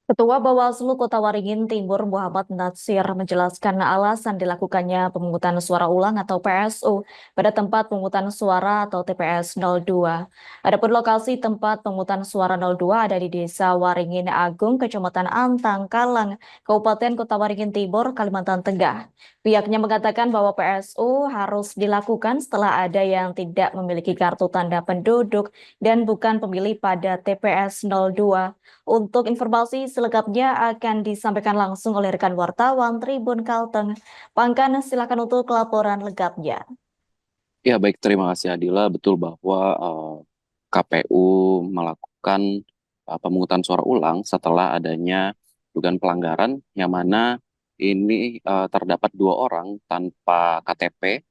Ketua Bawaslu Kota Waringin Timur Muhammad Natsir menjelaskan alasan dilakukannya pemungutan suara ulang atau PSU pada tempat pemungutan suara atau TPS 02. Adapun lokasi tempat pemungutan suara 02 ada di Desa Waringin Agung, Kecamatan Antang, Kalang, Kabupaten Kota Waringin Timur, Kalimantan Tengah. Pihaknya mengatakan bahwa PSU harus dilakukan setelah ada yang tidak memiliki kartu tanda penduduk dan bukan pemilih pada TPS 02. Untuk informasi selengkapnya akan disampaikan langsung oleh rekan wartawan Tribun Kalteng. Pangkan, silakan untuk laporan lengkapnya. Ya, baik. Terima kasih Adila. Betul bahwa KPU melakukan pemungutan suara ulang setelah adanya dugaan pelanggaran yang mana ini terdapat dua orang tanpa KTP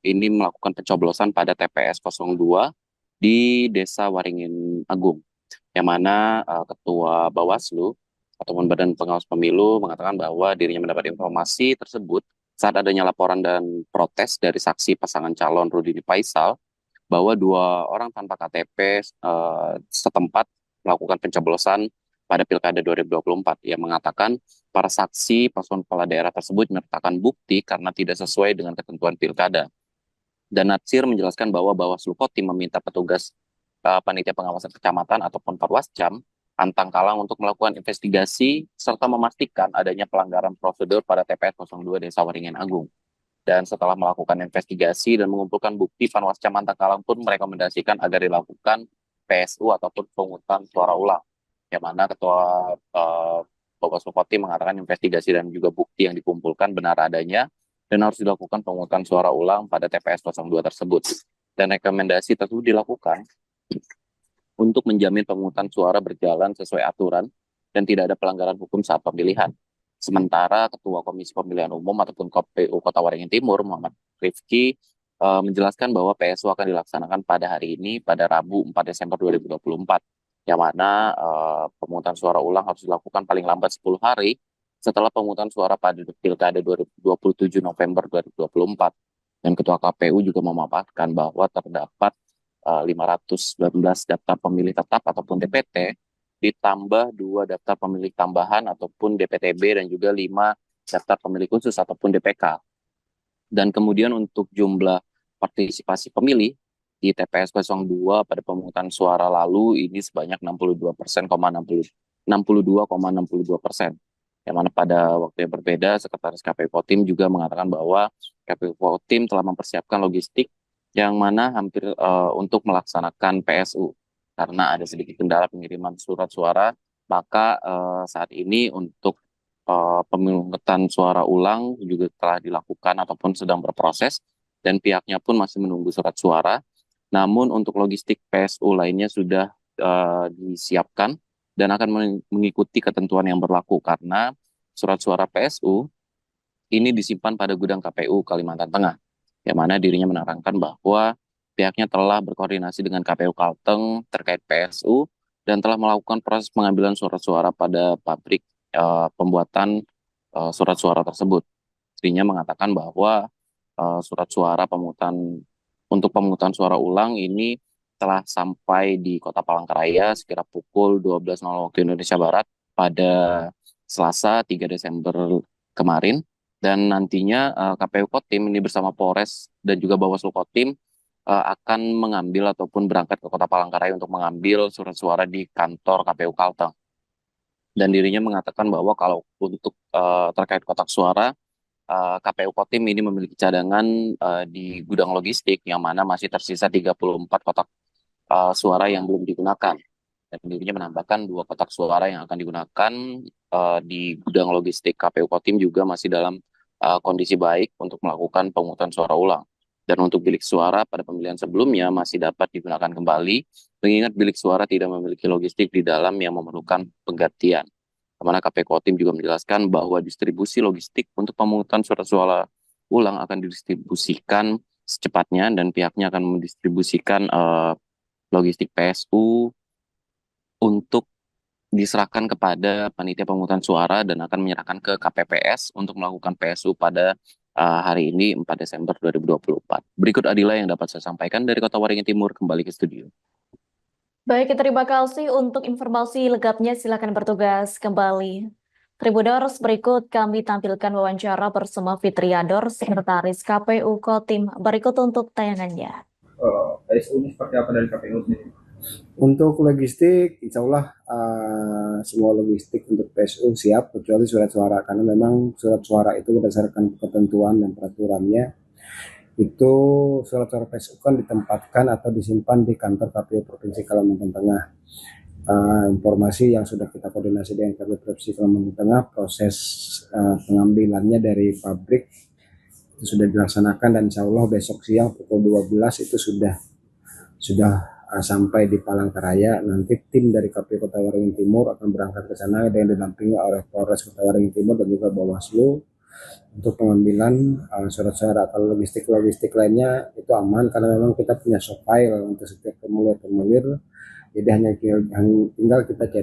ini melakukan pencoblosan pada TPS 02 di Desa Waringin Agung, yang mana Ketua Bawaslu ataupun Badan Pengawas Pemilu mengatakan bahwa dirinya mendapat informasi tersebut saat adanya laporan dan protes dari saksi pasangan calon Rudini Faisal bahwa dua orang tanpa KTP setempat melakukan pencoblosan pada Pilkada 2024. Ia mengatakan para saksi paslon kepala daerah tersebut menyertakan bukti karena tidak sesuai dengan ketentuan Pilkada. Dan Natsir menjelaskan bahwa Bawaslu Kotim meminta petugas panitia pengawasan kecamatan ataupun Parwascam Antang Kalang untuk melakukan investigasi serta memastikan adanya pelanggaran prosedur pada TPS 02 Desa Waringin Agung. Dan setelah melakukan investigasi dan mengumpulkan bukti, Panwascam Antang Kalang pun merekomendasikan agar dilakukan PSU ataupun pemungutan suara ulang. Yang mana Ketua Bawaslu Kotim mengatakan investigasi dan juga bukti yang dikumpulkan benar adanya dan harus dilakukan pemungutan suara ulang pada TPS 02 tersebut. Dan rekomendasi tersebut dilakukan untuk menjamin pemungutan suara berjalan sesuai aturan dan tidak ada pelanggaran hukum saat pemilihan. Sementara Ketua Komisi Pemilihan Umum ataupun KPU Kota Waringin Timur, Muhammad Rifki, menjelaskan bahwa PSU akan dilaksanakan pada hari ini, pada Rabu 4 Desember 2024, yang mana pemungutan suara ulang harus dilakukan paling lambat 10 hari setelah pemungutan suara pada Pilkada 27 November 2024. Dan Ketua KPU juga memaparkan bahwa terdapat 519 daftar pemilih tetap ataupun DPT, ditambah 2 daftar pemilih tambahan ataupun DPTB, dan juga 5 daftar pemilih khusus ataupun DPK. Dan kemudian untuk jumlah partisipasi pemilih di TPS 02 pada pemungutan suara lalu ini sebanyak 62,62%. Yang mana pada waktu yang berbeda, Sekretaris KPU Kotim juga mengatakan bahwa KPU Kotim telah mempersiapkan logistik yang mana hampir untuk melaksanakan PSU. Karena ada sedikit kendala pengiriman surat suara, maka saat ini untuk pemungutan suara ulang juga telah dilakukan ataupun sedang berproses, dan pihaknya pun masih menunggu surat suara. Namun untuk logistik PSU lainnya sudah disiapkan dan akan mengikuti ketentuan yang berlaku karena surat suara PSU ini disimpan pada gudang KPU Kalimantan Tengah, yang mana dirinya menerangkan bahwa pihaknya telah berkoordinasi dengan KPU Kalteng terkait PSU dan telah melakukan proses pengambilan surat suara pada pabrik pembuatan surat suara tersebut. Dirinya mengatakan bahwa surat suara untuk pemungutan suara ulang ini telah sampai di Kota Palangkaraya sekira pukul 12.00 waktu Indonesia Barat pada Selasa 3 Desember kemarin. Dan nantinya KPU Kotim ini bersama Polres dan juga Bawaslu Kotim akan mengambil ataupun berangkat ke Kota Palangkaraya untuk mengambil surat suara di kantor KPU Kalteng. Dan dirinya mengatakan bahwa kalau untuk terkait kotak suara, KPU Kotim ini memiliki cadangan di gudang logistik yang mana masih tersisa 34 kotak suara yang belum digunakan. Dan dirinya menambahkan 2 kotak suara yang akan digunakan di gudang logistik KPU Kotim juga masih dalam kondisi baik untuk melakukan pemungutan suara ulang. Dan untuk bilik suara pada pemilihan sebelumnya masih dapat digunakan kembali, mengingat bilik suara tidak memiliki logistik di dalam yang memerlukan penggantian. Kemana KPU Kotim juga menjelaskan bahwa distribusi logistik untuk pemungutan surat suara ulang akan didistribusikan secepatnya dan pihaknya akan mendistribusikan logistik PSU untuk diserahkan kepada panitia pemungutan suara dan akan menyerahkan ke KPPS untuk melakukan PSU pada hari ini 4 Desember 2024. Berikut Adila yang dapat saya sampaikan dari Kota Waringin Timur, kembali ke studio. Baik, terima kasih untuk informasi lengkapnya. Silakan bertugas kembali. Tribuners, berikut kami tampilkan wawancara bersama Fitriador, Sekretaris KPU Kotim. Berikut untuk tayangannya. PSU ini seperti apa dari KPU sendiri? Untuk logistik, insya Allah semua logistik untuk PSU siap kecuali surat suara karena memang surat suara itu berdasarkan ketentuan dan peraturannya itu surat suara PSU kan ditempatkan atau disimpan di kantor KPU Provinsi Kalimantan Tengah. Informasi yang sudah kita koordinasi dengan KPU Provinsi Kalimantan Tengah, proses pengambilannya dari pabrik itu sudah dilaksanakan dan insya Allah besok siang pukul 12 itu sudah sampai di Palangkaraya. Nanti tim dari KPU Kota Waringin Timur akan berangkat ke sana dengan didampingi oleh Polres Kota Waringin Timur dan juga Bawaslu untuk pengambilan surat suara atau logistik lainnya itu aman karena memang kita punya file untuk setiap formulir, jadi hanya tinggal kita